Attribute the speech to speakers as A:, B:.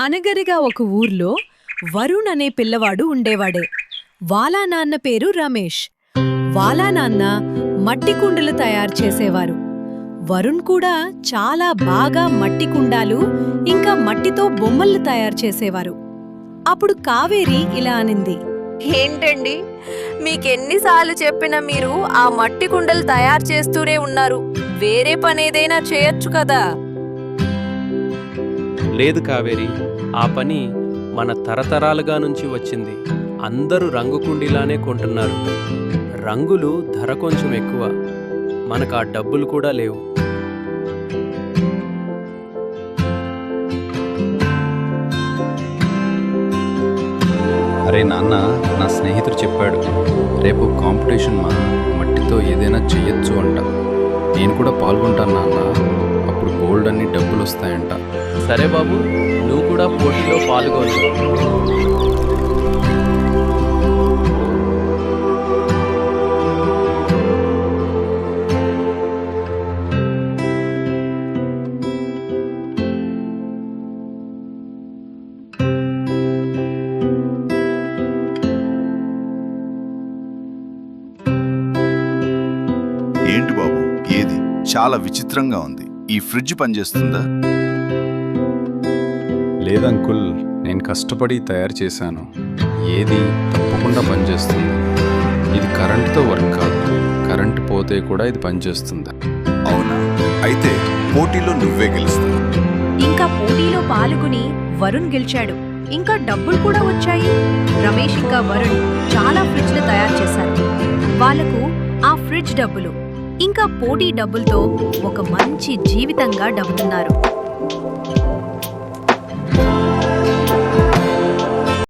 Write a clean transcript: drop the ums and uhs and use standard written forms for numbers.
A: అనగనగా ఒక ఊర్లో వరుణ్ అనే పిల్లవాడు ఉండేవాడే. వాలా నాన్న పేరు రమేష్. వాలా నాన్న మట్టి కుండలు తయారు చేసేవారు. వరుణ్ కూడా చాలా బాగా మట్టి కుండాలు ఇంకా మట్టితో బొమ్మలు తయారు చేసేవారు. అప్పుడు కావేరి ఇలా అనింది,
B: ఏంటండి, మీకెన్నిసార్లు చెప్పినా మీరు ఆ మట్టి కుండలు తయారు చేస్తూనే ఉన్నారు. వేరే పనేదైనా చేయొచ్చు కదా.
C: లేదు కావేరి, ఆ పని మన తరతరాలుగా నుంచి వచ్చింది. అందరూ రంగు కుండీలానే కొంటున్నారు. రంగులు ధర కొంచెం ఎక్కువ, మనకు ఆ డబ్బులు కూడా లేవు.
D: అరే నాన్న, నా స్నేహితుడు చెప్పాడు, రేపు కాంపిటీషన్ మట్టితో ఏదైనా చెయ్యొచ్చు అంట. నేను కూడా పాల్గొంటాను నాన్న, అప్పుడు గోల్డ్ అన్ని డబ్బులు వస్తాయంట.
C: సరే బాబు, నువ్వు కూడా పోటీలో పాల్గొను.
E: ఏంటి బాబు, ఏది చాలా విచిత్రంగా ఉంది. ఈ ఫ్రిడ్జ్ పనిచేస్తుందా?
D: లేదంకుల్, నేను కష్టపడి తయారు చేశాను. ఏది తప్పకుండా పనిచేస్తుంది. ఇది కరెంటుతో వర్క్ కాదు, కరెంటు పోతే కూడా ఇది పనిచేస్తుంది.
E: అవునా? అయితే పోటీలో నువ్వే గెలుస్తావు.
F: ఇంకా పోటీలో పాల్గొని వరుణ్ గెలిచాడు. ఇంకా డబ్బులు కూడా వచ్చాయి. రమేష్ ఇంకా వరుణ్ చాలా ఫ్రిడ్జ్లు తయారు చేశారు. వాళ్లకు ఆ ఫ్రిడ్జ్ డబ్బులు ఇంకా పోటీ డబ్బులతో ఒక మంచి జీవితంగా డబ్బుతున్నారు.